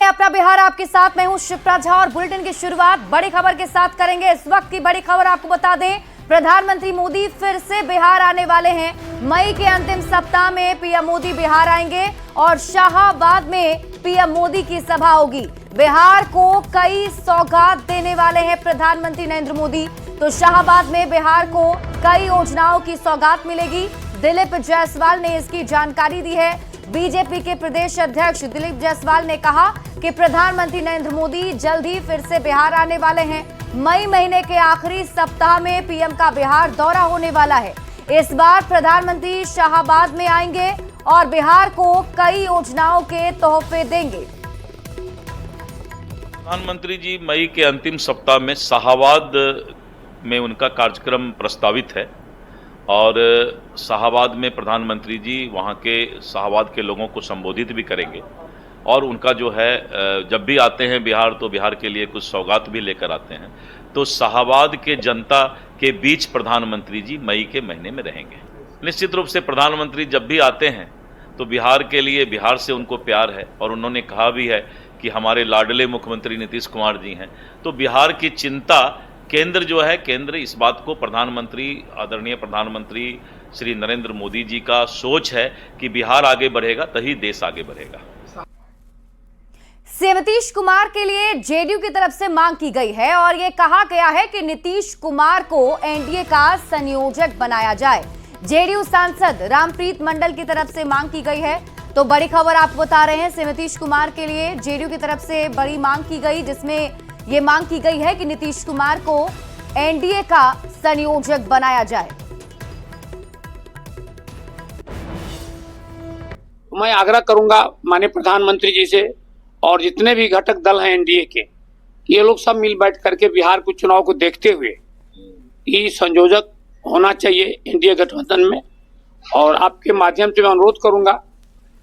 अपना बिहार आपके साथ, मैं हूं शिप्रा झा और बुलेटिन की शुरुआत बड़ी खबर के साथ करेंगे। इस वक्त की बड़ी खबर आपको बता दें, प्रधानमंत्री मोदी फिर से बिहार आने वाले हैं। मई के अंतिम सप्ताह में पीएम मोदी बिहार आएंगे और शाहाबाद में पीएम मोदी की सभा होगी। बिहार को कई सौगात देने वाले हैं प्रधानमंत्री नरेंद्र मोदी। तो शाहाबाद में बिहार को कई योजनाओं की सौगात मिलेगी। दिलीप जायसवाल ने इसकी जानकारी दी है। बीजेपी के प्रदेश अध्यक्ष दिलीप जायसवाल ने कहा कि प्रधानमंत्री नरेंद्र मोदी जल्द ही फिर से बिहार आने वाले हैं। मई महीने के आखिरी सप्ताह में पीएम का बिहार दौरा होने वाला है। इस बार प्रधानमंत्री शाहाबाद में आएंगे और बिहार को कई योजनाओं के तोहफे देंगे। प्रधानमंत्री जी मई के अंतिम सप्ताह में शाहाबाद में उनका कार्यक्रम प्रस्तावित है और शाहाबाद में प्रधानमंत्री जी वहाँ के शाहाबाद के लोगों को संबोधित भी करेंगे और उनका जो है जब भी आते हैं बिहार तो बिहार के लिए कुछ सौगात भी लेकर आते हैं। तो शाहाबाद के जनता के बीच प्रधानमंत्री जी मई के महीने में रहेंगे। निश्चित रूप से प्रधानमंत्री जब भी आते हैं तो बिहार के लिए, बिहार से उनको प्यार है और उन्होंने कहा भी है कि हमारे लाडले मुख्यमंत्री नीतीश कुमार जी हैं। तो बिहार की चिंता केंद्र जो है, केंद्र इस बात को प्रधानमंत्री, आदरणीय प्रधानमंत्री श्री नरेंद्र मोदी जी का सोच है कि बिहार आगे बढ़ेगा तभी देश आगे बढ़ेगा। सीएम नीतीश कुमार के लिए जेडीयू की तरफ से मांग की गई है और यह कहा गया है कि नीतीश कुमार को एनडीए का संयोजक बनाया जाए। जेडीयू सांसद रामप्रीत मंडल की तरफ से मांग की गई है। तो बड़ी खबर आपको बता रहे हैं, सीएम नीतीश कुमार के लिए जेडीयू की तरफ से बड़ी मांग की गई, जिसमें ये मांग की गई है कि नीतीश कुमार को एनडीए का संयोजक बनाया जाए। मैं आग्रह करूंगा माननीय प्रधानमंत्री जी से और जितने भी घटक दल हैं एनडीए के, ये लोग सब मिल बैठ करके बिहार के चुनाव को देखते हुए ये संयोजक होना चाहिए एनडीए गठबंधन में। और आपके माध्यम से मैं अनुरोध करूंगा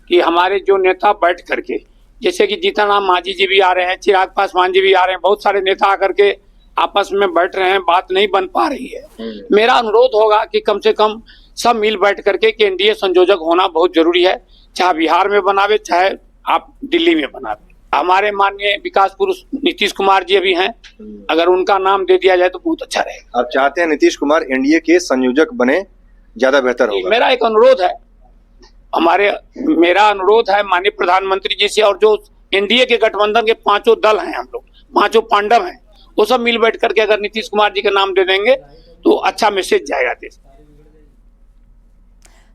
कि हमारे जो नेता बैठ करके, जैसे कि जीतन राम मांझी जी भी आ रहे हैं, चिराग पासवान जी भी आ रहे हैं, बहुत सारे नेता आकर के आपस में बैठ रहे हैं, बात नहीं बन पा रही है। मेरा अनुरोध होगा कि कम से कम सब मिल बैठ करके कि एनडीए संयोजक होना बहुत जरूरी है, चाहे बिहार में बनावे चाहे आप दिल्ली में बनावे। हमारे माननीय विकास पुरुष नीतीश कुमार जी अभी हैं, अगर उनका नाम दे दिया जाए तो बहुत अच्छा रहेगा। आप चाहते हैं नीतीश कुमार एनडीए के संयोजक बने, ज्यादा बेहतर होगा। मेरा एक अनुरोध है, मेरा अनुरोध है माननीय प्रधानमंत्री जी से, और जो एनडीए के गठबंधन के पांचों दल हैं, हम लोग पांचों पांडव हैं, वो सब मिल बैठ करके अगर नीतीश कुमार जी का नाम दे देंगे तो अच्छा मैसेज जाएगा देश।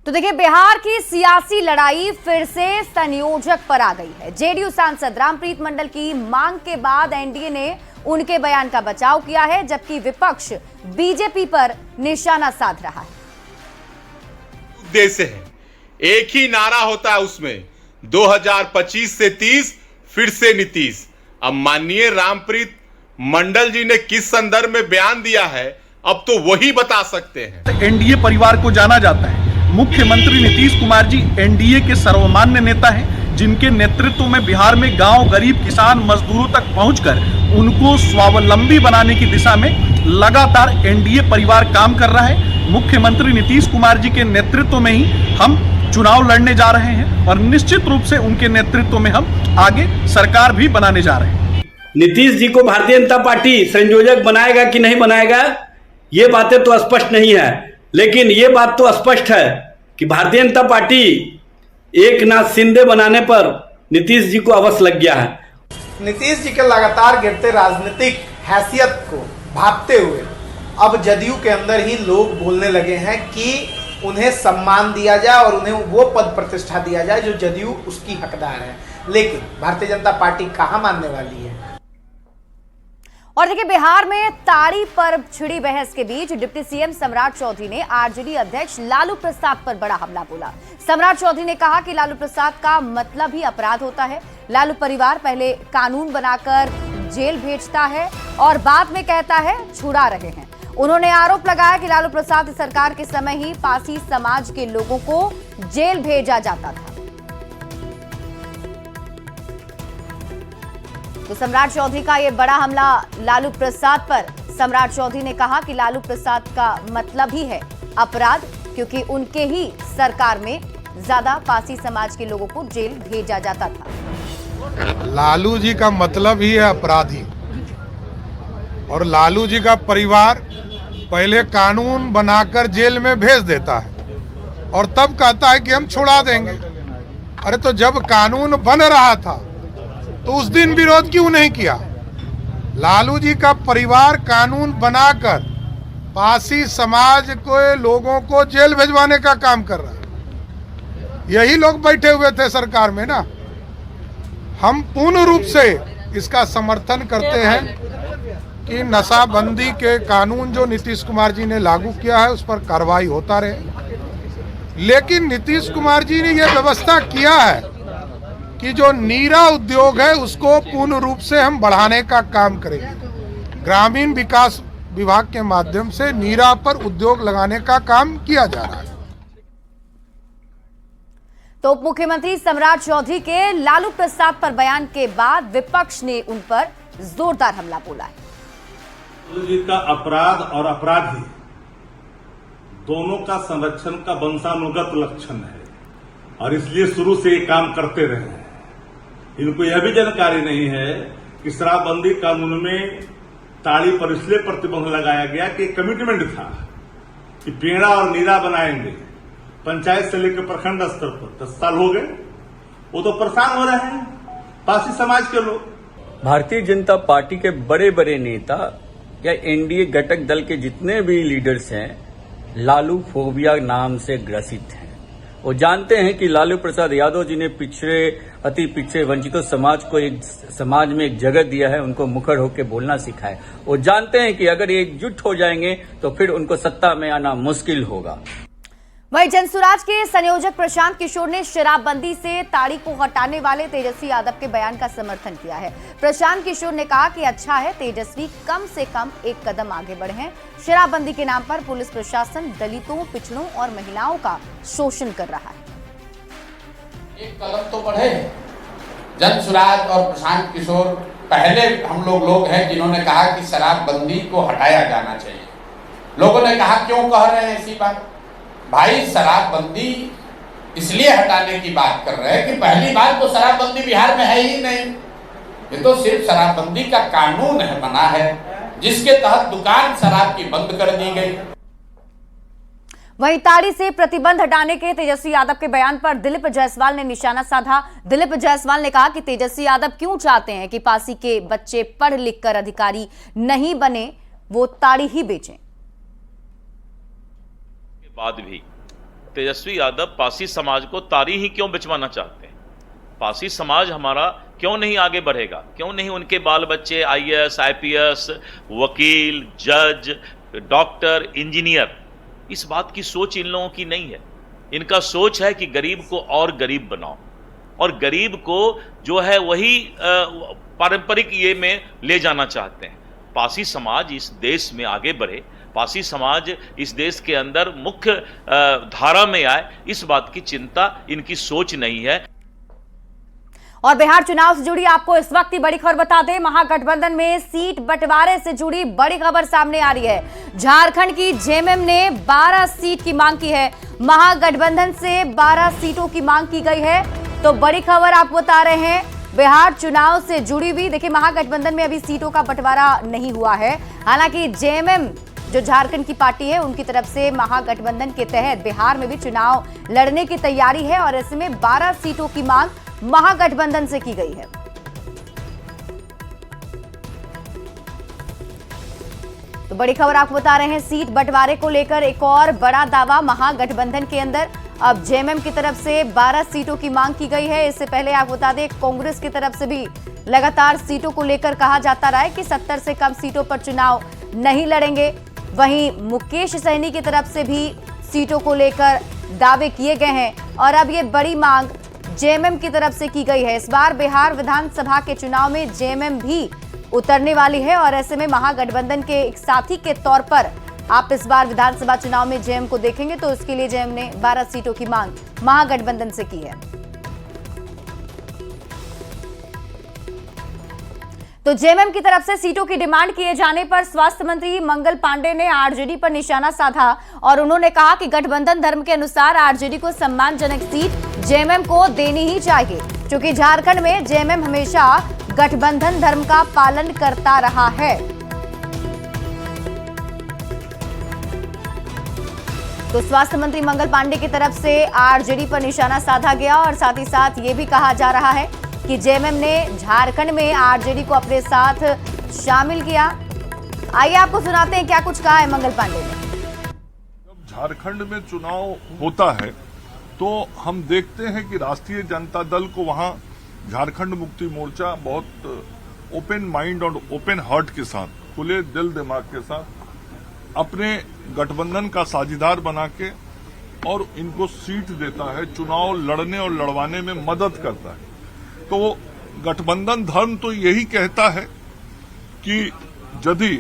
तो देखिए, बिहार की सियासी लड़ाई फिर से संयोजक पर आ गई है। जेडीयू सांसद रामप्रीत मंडल की मांग के बाद एनडीए ने उनके बयान का बचाव किया है, जबकि विपक्ष बीजेपी पर निशाना साध रहा है। उद्देश्य है, एक ही नारा होता है उसमें, 2025 से 30 फिर से नीतीश। अब माननीय रामप्रीत मंडल जी ने किस संदर्भ में बयान दिया है अब तो वही बता सकते हैं। एनडीए परिवार को जाना जाता है। मुख्यमंत्री नीतीश कुमार जी एनडीए के सर्वमान्य नेता हैं, जिनके नेतृत्व में बिहार में गांव, गरीब, किसान, मजदूरों तक पहुंचकर उनको स्वावलंबी बनाने की दिशा में लगातार एनडीए परिवार काम कर रहा है। मुख्यमंत्री नीतीश कुमार जी के नेतृत्व में ही हम चुनाव लड़ने जा रहे हैं और निश्चित रूप से उनके नेतृत्व में हम आगे सरकार भी बनाने जा रहे हैं। नीतीश जी को भारतीय जनता पार्टी संयोजक बनाएगा कि नहीं बनाएगा, ये बातें तो स्पष्ट नहीं है, लेकिन ये बात तो स्पष्ट है कि भारतीय जनता पार्टी एकनाथ शिंदे बनाने पर नीतीश जी को अवश्य लग गया है। नीतीश जी के लगातार गिरते राजनीतिक हैसियत को भांपते हुए अब जदयू के अंदर ही लोग बोलने लगे हैं कि उन्हें सम्मान दिया जाए और उन्हें वो पद प्रतिष्ठा दिया जाए जो जदयू उसकी हकदार है। लेकिन भारतीय जनता पार्टी कहां मानने वाली है। और देखिए, बिहार में ताड़ी पर छिड़ी बहस के बीच डिप्टी सीएम सम्राट चौधरी ने आरजेडी अध्यक्ष लालू प्रसाद पर बड़ा हमला बोला। सम्राट चौधरी ने कहा कि लालू प्रसाद का मतलब ही अपराध होता है। लालू परिवार पहले कानून बनाकर जेल भेजता है और बाद में कहता है छुड़ा रहे हैं। उन्होंने आरोप लगाया कि लालू प्रसाद सरकार के समय ही पासी समाज के लोगों को जेल भेजा जाता था। तो सम्राट चौधरी का यह बड़ा हमला लालू प्रसाद पर। सम्राट चौधरी ने कहा कि लालू प्रसाद का मतलब ही है अपराध, क्योंकि उनके ही सरकार में ज्यादा पासी समाज के लोगों को जेल भेजा जाता था। लालू जी का मतलब ही है अपराधी, और लालू जी का परिवार पहले कानून बनाकर जेल में भेज देता है और तब कहता है कि हम छुड़ा देंगे। अरे तो जब कानून बन रहा था तो उस दिन विरोध क्यों नहीं किया? लालू जी का परिवार कानून बनाकर पासी समाज को लोगों को जेल भिजवाने का काम कर रहा है। यही लोग बैठे हुए थे सरकार में ना। हम पूर्ण रूप से इसका समर्थन करते हैं कि नशाबंदी के कानून जो नीतीश कुमार जी ने लागू किया है उस पर कार्रवाई होता रहे, लेकिन नीतीश कुमार जी ने यह व्यवस्था किया है कि जो नीरा उद्योग है उसको पूर्ण रूप से हम बढ़ाने का काम करेंगे। ग्रामीण विकास विभाग के माध्यम से नीरा पर उद्योग लगाने का काम किया जा रहा है। तो उप मुख्यमंत्री सम्राट चौधरी के लालू प्रसाद पर बयान के बाद विपक्ष ने उन पर जोरदार हमला बोला है। लालू जी का अपराध और अपराधी दोनों का संरक्षण का वंशानुगत लक्षण है और इसलिए शुरू से ये काम करते रहे हैं। इनको यह भी जानकारी नहीं है कि शराबबंदी कानून में ताड़ी पर इसलिए प्रतिबंध लगाया गया कि कमिटमेंट था कि पेड़ा और नीरा बनाएंगे। पंचायत से लेकर प्रखंड स्तर पर 10 साल हो गए, वो तो परेशान हो रहे हैं पासी समाज के लोग। भारतीय जनता पार्टी के बड़े बड़े नेता या एनडीए घटक दल के जितने भी लीडर्स हैं लालू फोबिया नाम से ग्रसित हैं। वो जानते हैं कि लालू प्रसाद यादव जी ने अति पिछड़े वंचितों समाज को एक समाज में एक जगह दिया है, उनको मुखर होकर बोलना सिखाया। वो जानते हैं कि अगर ये एकजुट हो जाएंगे तो फिर उनको सत्ता में आना मुश्किल होगा। वहीं जनसुराज के संयोजक प्रशांत किशोर ने शराबबंदी से ताड़ी को हटाने वाले तेजस्वी यादव के बयान का समर्थन किया है। प्रशांत किशोर ने कहा कि अच्छा है तेजस्वी कम से कम एक कदम आगे बढ़े हैं। शराबबंदी के नाम पर पुलिस प्रशासन दलितों, पिछड़ों और महिलाओं का शोषण कर रहा है। एक कदम तो बढ़े। जनसुराज और प्रशांत किशोर पहले हम लोग हैं जिन्होंने कहा कि शराबबंदी को हटाया जाना चाहिए। लोगों ने कहा क्यों कह रहे हैं ऐसी बात? भाई शराबबंदी इसलिए हटाने की बात कर रहे हैं कि पहली बात तो शराबबंदी बिहार में है ही नहीं। ये तो सिर्फ शराबबंदी का कानून है बना है जिसके तहत दुकान शराब की बंद कर दी गई। वहीं ताड़ी से प्रतिबंध हटाने के तेजस्वी यादव के बयान पर दिलीप जायसवाल ने निशाना साधा। दिलीप जायसवाल ने कहा कि तेजस्वी यादव क्यों चाहते हैं कि पासी के बच्चे पढ़ लिख कर अधिकारी नहीं बने, वो ताड़ी ही बेचें। बाद भी तेजस्वी यादव पासी समाज को ताड़ी ही क्यों बिचवाना चाहते हैं? पासी समाज हमारा क्यों नहीं आगे बढ़ेगा? क्यों नहीं उनके बाल बच्चे आईएएस, आईपीएस, वकील, जज, डॉक्टर, इंजीनियर? इस बात की सोच इन लोगों की नहीं है। इनका सोच है कि गरीब को और गरीब बनाओ और गरीब को जो है वही पारंपरिक ये में ले जाना चाहते हैं। पासी समाज इस देश में आगे बढ़े, पासी समाज इस देश के अंदर मुख्य धारा में आए, इस बात की चिंता इनकी सोच नहीं है। और बिहार चुनाव से जुड़ी आपको इस वक्त की बड़ी खबर बता दें, महागठबंधन में सीट बंटवारे से जुड़ी बड़ी खबर सामने आ रही है। झारखंड की जेएमएम ने 12 सीट की मांग की है। महागठबंधन से 12 सीटों की मांग की गई है। तो बड़ी खबर आप बता रहे हैं बिहार चुनाव से जुड़ी हुई। देखिए महागठबंधन में अभी सीटों का बंटवारा नहीं हुआ है। हालांकि जेएमएम जो झारखंड की पार्टी है उनकी तरफ से महागठबंधन के तहत बिहार में भी चुनाव लड़ने की तैयारी है और ऐसे में 12 सीटों की मांग महागठबंधन से की गई है। तो बड़ी खबर आपको बता रहे हैं, सीट बंटवारे को लेकर एक और बड़ा दावा महागठबंधन के अंदर। अब जेएमएम की तरफ से 12 सीटों की मांग की गई है। इससे पहले आपको बता दें कांग्रेस की तरफ से भी लगातार सीटों को लेकर कहा जाता रहा है कि 70 से कम सीटों पर चुनाव नहीं लड़ेंगे। वहीं मुकेश सहनी की तरफ से भी सीटों को लेकर दावे किए गए हैं और अब ये बड़ी मांग जेएमएम की तरफ से की गई है। इस बार बिहार विधानसभा के चुनाव में जेएमएम भी उतरने वाली है और ऐसे में महागठबंधन के एक साथी के तौर पर आप इस बार विधानसभा चुनाव में जेएमएम को देखेंगे तो इसके लिए जेएमएम ने 12 सीटों की मांग महागठबंधन से की है। तो जेएमएम की तरफ से सीटों की डिमांड किए जाने पर स्वास्थ्य मंत्री मंगल पांडे ने आरजेडी पर निशाना साधा और उन्होंने कहा कि गठबंधन धर्म के अनुसार आरजेडी को सम्मानजनक सीट जेएमएम को देनी ही चाहिए, क्योंकि झारखंड में जेएमएम हमेशा गठबंधन धर्म का पालन करता रहा है। तो स्वास्थ्य मंत्री मंगल पांडे की तरफ से आरजेडी पर निशाना साधा गया और साथ ही साथ ये भी कहा जा रहा है कि जेएमएम ने झारखंड में आरजेडी को अपने साथ शामिल किया। आइए आपको सुनाते हैं क्या कुछ कहा है मंगल पांडे ने। जब झारखंड में चुनाव होता है तो हम देखते हैं कि राष्ट्रीय जनता दल को वहां झारखंड मुक्ति मोर्चा बहुत ओपन माइंड और ओपन हार्ट के साथ, खुले दिल दिमाग के साथ अपने गठबंधन का साझीदार बना के और इनको सीट देता है, चुनाव लड़ने और लड़वाने में मदद करता है। तो गठबंधन धर्म तो यही कहता है कि यदि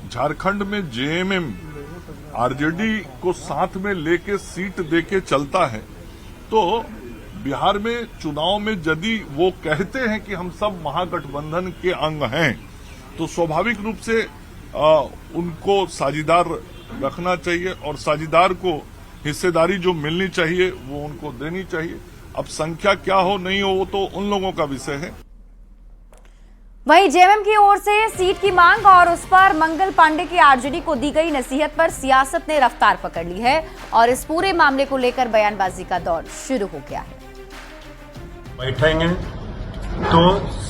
झारखंड में जेएमएम आरजेडी को साथ में लेके सीट देके चलता है तो बिहार में चुनाव में यदि वो कहते हैं कि हम सब महागठबंधन के अंग हैं तो स्वाभाविक रूप से उनको साझीदार रखना चाहिए और साझीदार को हिस्सेदारी जो मिलनी चाहिए वो उनको देनी चाहिए। अब संख्या क्या हो नहीं हो वो तो उन लोगों का विषय है। वहीं जेएमएम की ओर से सीट की मांग और उस पर मंगल पांडे की आरजेडी को दी गई नसीहत पर सियासत ने रफ्तार पकड़ ली है और इस पूरे मामले को लेकर बयानबाजी का दौर शुरू हो गया है। बैठेंगे तो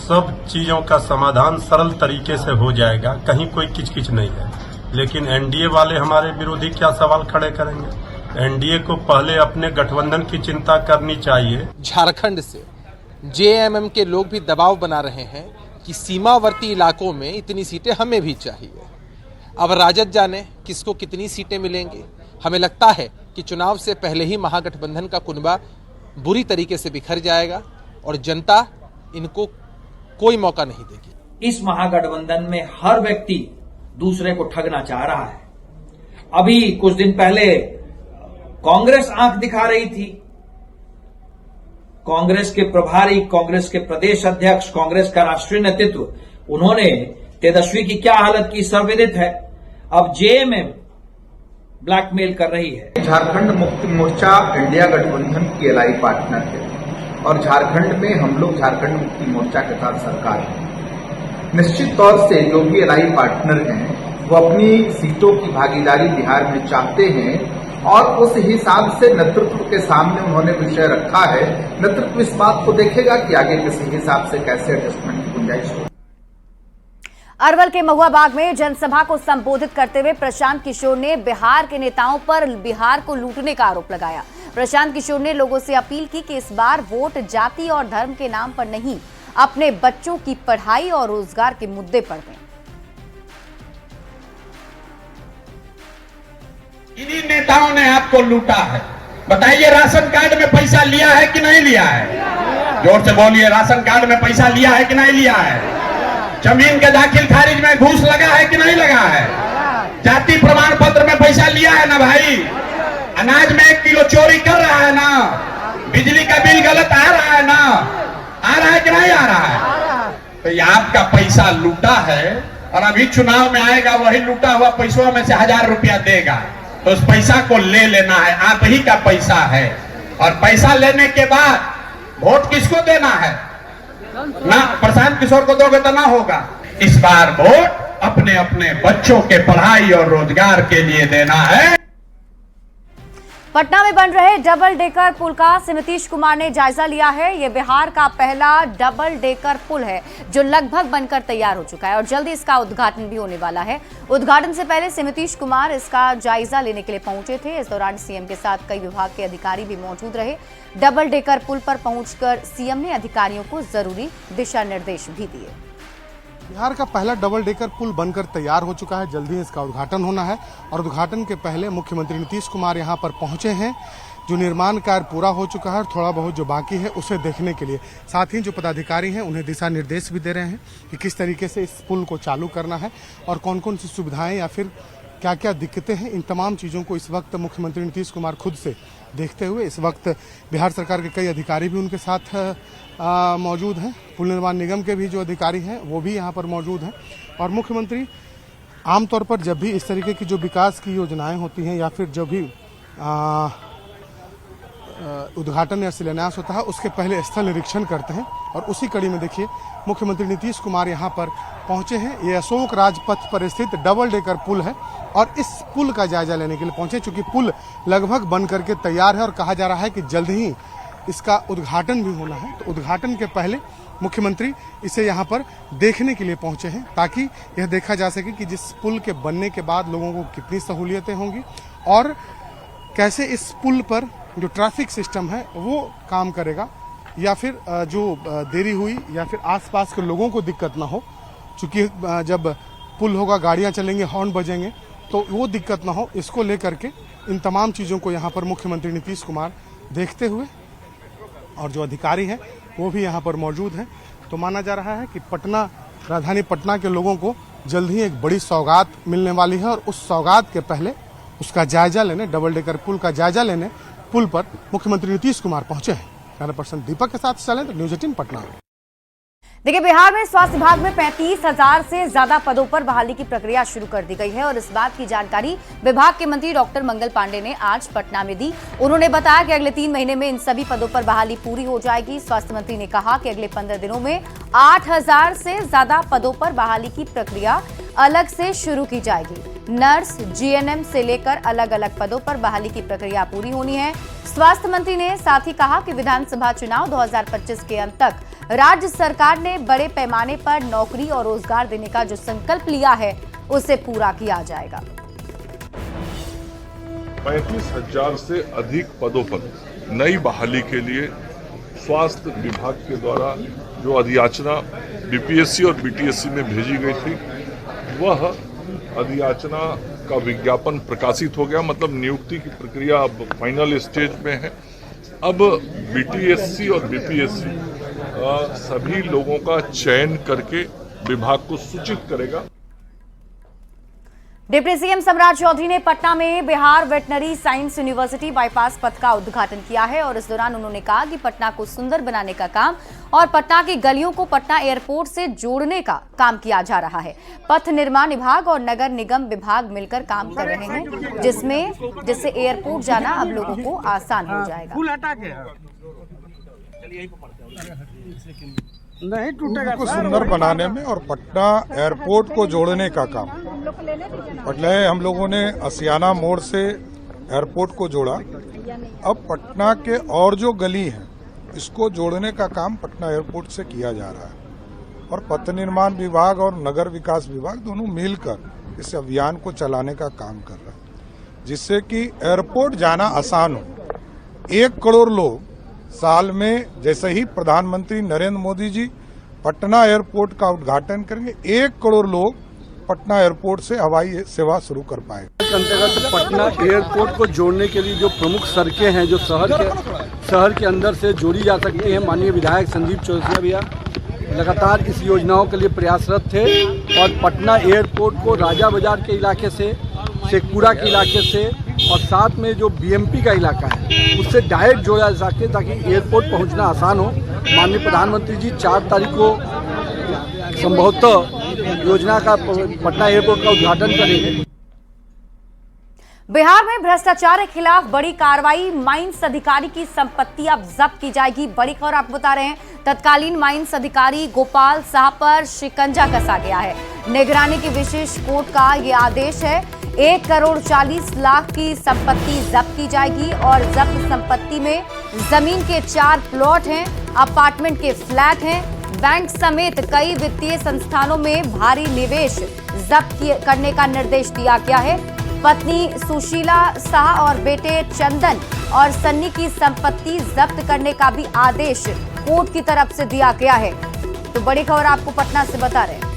सब चीजों का समाधान सरल तरीके से हो जाएगा, कहीं कोई किचकिच नहीं है। लेकिन एनडीए वाले हमारे विरोधी क्या सवाल खड़े करेंगे? एनडीए को पहले अपने गठबंधन की चिंता करनी चाहिए। झारखंड से जेएमएम के लोग भी दबाव बना रहे हैं कि सीमावर्ती इलाकों में इतनी सीटें हमें भी चाहिए। अब राजद जाने किसको कितनी सीटें मिलेंगी। हमें लगता है कि चुनाव से पहले ही महागठबंधन का कुनबा बुरी तरीके से बिखर जाएगा और जनता इनको कोई मौका नहीं देगी। इस महागठबंधन में हर व्यक्ति दूसरे को ठगना चाह रहा है। अभी कुछ दिन पहले कांग्रेस आंख दिखा रही थी। कांग्रेस के प्रभारी, कांग्रेस के प्रदेश अध्यक्ष, कांग्रेस का राष्ट्रीय नेतृत्व, उन्होंने तेजस्वी की क्या हालत की सर्वविदित है। अब जेएमएम ब्लैकमेल कर रही है। झारखंड मुक्ति मोर्चा इंडिया गठबंधन की एलआई पार्टनर है और झारखंड में हम लोग झारखंड मुक्ति मोर्चा के साथ सरकार है। निश्चित तौर से जो भी एलआई पार्टनर हैं वो अपनी सीटों की भागीदारी बिहार में चाहते हैं और उस हिसाब से नेतृत्व के सामने उन्होंने विषय रखा है। नेतृत्व इस बात को देखेगा कि आगे किस हिसाब से कैसे एडजस्टमेंट की गुंजाइश हो। अरवल के महुआ बाग में जनसभा को संबोधित करते हुए प्रशांत किशोर ने बिहार के नेताओं पर बिहार को लूटने का आरोप लगाया। प्रशांत किशोर ने लोगों से अपील की कि इस बार वोट जाति और धर्म के नाम पर नहीं, अपने बच्चों की पढ़ाई और रोजगार के मुद्दे पर दें। इन्हीं नेताओं ने आपको लूटा है। बताइए, राशन कार्ड में पैसा लिया है कि नहीं लिया है? जोर से बोलिए, राशन कार्ड में पैसा लिया है कि नहीं लिया है? जमीन के दाखिल खारिज में घूस लगा है कि नहीं लगा है? जाति प्रमाण पत्र में पैसा लिया है ना भाई? अनाज में 1 किलो चोरी कर रहा है ना? बिजली का बिल गलत आ रहा है ना? आ रहा है कि नहीं आ रहा है? तो ये आपका पैसा लूटा है और अभी चुनाव में आएगा, वही लूटा हुआ पैसों में से 1000 रुपया देगा। तो उस पैसा को ले लेना है, आप ही का पैसा है। और पैसा लेने के बाद वोट किसको देना है? ना प्रशांत किशोर को दोगे तो ना होगा। इस बार वोट अपने अपने बच्चों के पढ़ाई और रोजगार के लिए देना है। पटना में बन रहे डबल डेकर पुल का नीतीश कुमार ने जायजा लिया है। ये बिहार का पहला डबल डेकर पुल है जो लगभग बनकर तैयार हो चुका है और जल्दी इसका उद्घाटन भी होने वाला है। उद्घाटन से पहले नीतीश कुमार इसका जायजा लेने के लिए पहुंचे थे। इस दौरान सीएम के साथ कई विभाग के अधिकारी भी मौजूद रहे। डबल डेकर पुल पर पहुंचकर सीएम ने अधिकारियों को जरूरी दिशा निर्देश भी दिए। बिहार का पहला डबल डेकर पुल बनकर तैयार हो चुका है, जल्दी इसका उद्घाटन होना है और उद्घाटन के पहले मुख्यमंत्री नीतीश कुमार यहां पर पहुंचे हैं। जो निर्माण कार्य पूरा हो चुका है और थोड़ा बहुत जो बाकी है उसे देखने के लिए, साथ ही जो पदाधिकारी हैं उन्हें दिशा निर्देश भी दे रहे हैं कि किस तरीके से इस पुल को चालू करना है और कौन कौन सी सुविधाएं या फिर क्या क्या दिक्कतें हैं। इन तमाम चीज़ों को इस वक्त मुख्यमंत्री नीतीश कुमार खुद से देखते हुए इस वक्त बिहार सरकार के कई अधिकारी भी उनके साथ मौजूद हैं। पुल निर्माण निगम के भी जो अधिकारी हैं वो भी यहाँ पर मौजूद हैं। और मुख्यमंत्री आमतौर पर जब भी इस तरीके की जो विकास की योजनाएं होती हैं या फिर जो भी उद्घाटन या शिलान्यास होता है उसके पहले स्थल निरीक्षण करते हैं। और उसी कड़ी में देखिए मुख्यमंत्री नीतीश कुमार यहाँ पर पहुंचे हैं। ये अशोक राजपथ पर स्थित डबल डेकर पुल है और इस पुल का जायजा लेने के लिए पहुंचे, चूंकि पुल लगभग बन करके तैयार है और कहा जा रहा है कि जल्द ही इसका उद्घाटन भी होना है। तो उद्घाटन के पहले मुख्यमंत्री इसे यहाँ पर देखने के लिए पहुंचे हैं ताकि यह देखा जा सके कि जिस पुल के बनने के बाद लोगों को कितनी सहूलियतें होंगी और कैसे इस पुल पर जो ट्रैफिक सिस्टम है वो काम करेगा, या फिर जो देरी हुई या फिर आसपास के लोगों को दिक्कत ना हो। चूँकि जब पुल होगा गाड़ियाँ चलेंगे, हॉर्न बजेंगे, तो वो दिक्कत ना हो, इसको लेकर के इन तमाम चीज़ों को यहाँ पर मुख्यमंत्री नीतीश कुमार देखते हुए और जो अधिकारी हैं वो भी यहाँ पर मौजूद हैं। तो माना जा रहा है कि पटना, राजधानी पटना के लोगों को जल्द ही एक बड़ी सौगात मिलने वाली है और उस सौगात के पहले उसका जायजा लेने, डबल डेकर पुल का जायजा लेने पुल पर मुख्यमंत्री नीतीश कुमार पहुंचे हैं। कैमरा पर्सन दीपक के साथ चलें तो न्यूज़ 18 पटना। देखिए, बिहार में स्वास्थ्य विभाग में 35,000 से ज्यादा पदों पर बहाली की प्रक्रिया शुरू कर दी गई है और इस बात की जानकारी विभाग के मंत्री डॉक्टर मंगल पांडे ने आज पटना में दी। उन्होंने बताया कि अगले 3 महीने में इन सभी पदों पर बहाली पूरी हो जाएगी। स्वास्थ्य मंत्री ने कहा कि अगले 15 दिनों में 8,000 से ज्यादा पदों पर बहाली की प्रक्रिया अलग से शुरू की जाएगी। नर्स, जीएनएम से लेकर अलग अलग पदों पर बहाली की प्रक्रिया पूरी होनी है। स्वास्थ्य मंत्री ने साथ ही कहा कि विधानसभा चुनाव 2025 के अंत तक राज्य सरकार ने बड़े पैमाने पर नौकरी और रोजगार देने का जो संकल्प लिया है उसे पूरा किया जाएगा। 35,000 से अधिक पदों पर नई बहाली के लिए स्वास्थ्य विभाग के द्वारा जो अधियाचना बीपीएससी और बीटीएससी में भेजी गई थी, वह अधियाचना का विज्ञापन प्रकाशित हो गया। मतलब नियुक्ति की प्रक्रिया अब फाइनल स्टेज में है। अब बीटीएससी और बीपीएससी सभी लोगों का चयन करके विभाग को सूचित करेगा। डिप्टी सीएम सम्राट चौधरी ने पटना में Bihar veterinary science university bypass पथ का उद्घाटन किया है और इस दौरान उन्होंने कहा कि पटना को सुंदर बनाने का काम और पटना की गलियों को पटना एयरपोर्ट से जोड़ने का काम किया जा रहा है। पथ निर्माण विभाग और नगर निगम विभाग मिलकर काम कर रहे हैं जिससे एयरपोर्ट जाना अब लोगों को आसान हो जाएगा। नहीं टूटेगा को सुंदर बनाने में और पटना एयरपोर्ट को जोड़ने का काम। पहले हम लोगों ने असियाना मोड़ से एयरपोर्ट को जोड़ा, अब पटना के और जो गली हैं इसको जोड़ने का काम पटना एयरपोर्ट से किया जा रहा है और पथ निर्माण विभाग और नगर विकास विभाग दोनों मिलकर इस अभियान को चलाने का काम कर रहे हैं जिससे कि एयरपोर्ट जाना आसान हो। 1 करोड़ लोग साल में, जैसे ही प्रधानमंत्री नरेंद्र मोदी जी पटना एयरपोर्ट का उद्घाटन करेंगे, 1 करोड़ लोग पटना एयरपोर्ट से हवाई सेवा शुरू कर पाएंगे। अंतर्गत पटना एयरपोर्ट को जोड़ने के लिए जो प्रमुख सड़कें हैं जो शहर के अंदर से जोड़ी जा सकती हैं, माननीय विधायक संदीप चौरसिया भैया लगातार इस योजनाओं के लिए प्रयासरत थे और पटना एयरपोर्ट को राजा बाजार के इलाके से, शेखपुरा के इलाके से और साथ में जो बीएमपी का इलाका है उससे डायरेक्ट जोड़ा जा सके ताकि एयरपोर्ट पहुंचना आसान हो। माननीय प्रधानमंत्री जी 4 तारीख को संभवतः योजना का पटना एयरपोर्ट का उद्घाटन करेंगे। बिहार में भ्रष्टाचार के खिलाफ बड़ी कार्रवाई, माइंस अधिकारी की संपत्ति अब जब्त की जाएगी। बड़ी खबर आपको बता रहे हैं, तत्कालीन माइंस अधिकारी गोपाल साहब पर शिकंजा कसा गया है। निगरानी की विशेष कोर्ट का ये आदेश है। 1 करोड़ 40 लाख की संपत्ति जब्त की जाएगी और जब्त संपत्ति में जमीन के 4 प्लॉट हैं, अपार्टमेंट के फ्लैट हैं, बैंक समेत कई वित्तीय संस्थानों में भारी निवेश जब्त करने का निर्देश दिया गया है। पत्नी सुशीला शाह और बेटे चंदन और सन्नी की संपत्ति जब्त करने का भी आदेश कोर्ट की तरफ से दिया गया है। तो बड़ी खबर आपको पटना से बता रहे हैं।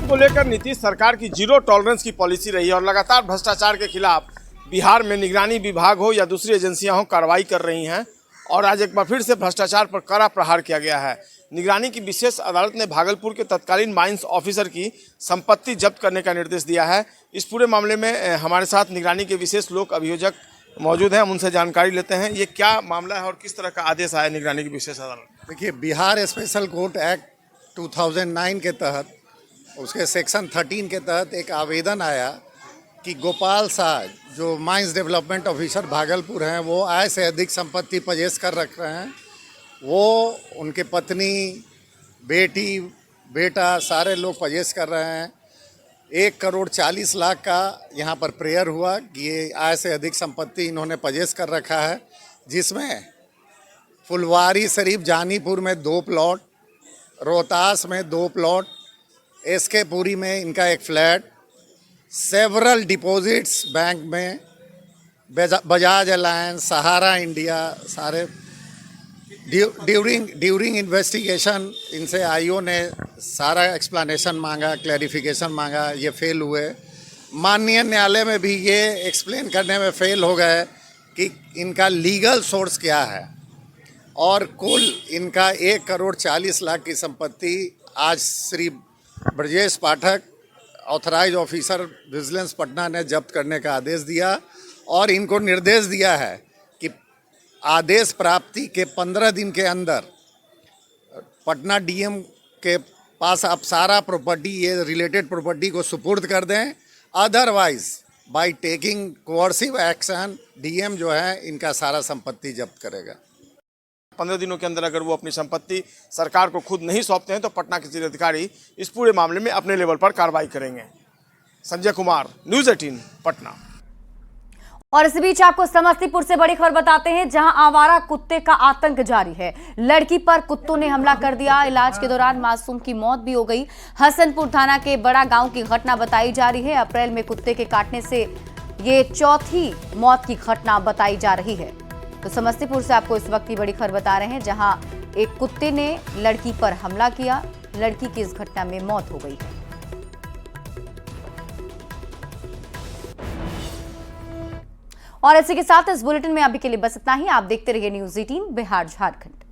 को लेकर नीतीश सरकार की जीरो टॉलरेंस की पॉलिसी रही है और लगातार भ्रष्टाचार के खिलाफ बिहार में निगरानी विभाग हो या दूसरी एजेंसियां हो कार्रवाई कर रही हैं और आज एक बार फिर से भ्रष्टाचार पर कड़ा प्रहार किया गया है। निगरानी की विशेष अदालत ने भागलपुर के तत्कालीन माइंस ऑफिसर की संपत्ति जब्त करने का निर्देश दिया है। इस पूरे मामले में हमारे साथ निगरानी के विशेष लोक अभियोजक मौजूद हैं, हम उनसे जानकारी लेते हैं। ये क्या मामला है और किस तरह का आदेश आया निगरानी की विशेष अदालत? देखिए, बिहार स्पेशल कोर्ट एक्ट 2009 के तहत, उसके सेक्शन 13 के तहत एक आवेदन आया कि गोपाल शाह जो माइंस डेवलपमेंट ऑफिसर भागलपुर हैं, वो आय से अधिक संपत्ति पजेश कर रख रहे हैं। वो उनके पत्नी, बेटी, बेटा सारे लोग पजेश कर रहे हैं। 1,40,00,000 का यहाँ पर प्रेयर हुआ कि ये आय से अधिक संपत्ति इन्होंने पजेश कर रखा है, जिसमें फुलवारी शरीफ जानीपुर में 2 प्लॉट, रोहतास में 2 प्लॉट, एसके पुरी में इनका एक फ्लैट, सेवरल डिपॉजिट्स बैंक में, बजाज अलायंस, सहारा इंडिया, सारे ड्यूरिंग इन्वेस्टिगेशन इनसे आईओ ने सारा एक्सप्लेनेशन मांगा, क्लैरिफिकेशन मांगा, ये फेल हुए। माननीय न्यायालय में भी ये एक्सप्लेन करने में फेल हो गए कि इनका लीगल सोर्स क्या है, और कुल इनका 1,40,00,000 की संपत्ति आज Shri Brajesh Pathak, authorise officer vigilance Patna ने जब्त करने का आदेश दिया, और इनको निर्देश दिया है कि आदेश प्राप्ति के 15 दिन के अंदर पटना डीएम के पास आप सारा प्रॉपर्टी, ये रिलेटेड प्रॉपर्टी को सुपुर्द कर दें। Otherwise by taking coercive action DM जो है इनका सारा संपत्ति जब्त करेगा। 15 दिनों के अंदर अगर वो अपनी संपत्ति सरकार को खुद नहीं सौंपते हैं तो पटना के जिलाधिकारी इस पूरे मामले में अपने लेवल पर कार्रवाई करेंगे। संजय कुमार, न्यूज़ 18 पटना। और इस बीच आपको समस्तीपुर से बड़ी खबर बताते हैं, जहां आवारा कुत्ते का आतंक जारी है। लड़की पर कुत्तों ने हमला कर दिया, इलाज के दौरान मासूम की मौत भी हो गई। हसनपुर थाना के बड़ा गांव की घटना बताई जा रही है। अप्रैल में कुत्ते के काटने से ये चौथी मौत की घटना बताई जा रही है। तो समस्तीपुर से आपको इस वक्त की बड़ी खबर बता रहे हैं, जहां एक कुत्ते ने लड़की पर हमला किया, लड़की की इस घटना में मौत हो गई है। और इसी के साथ इस बुलेटिन में अभी के लिए बस इतना ही। आप देखते रहिए न्यूज़ 18 बिहार झारखंड।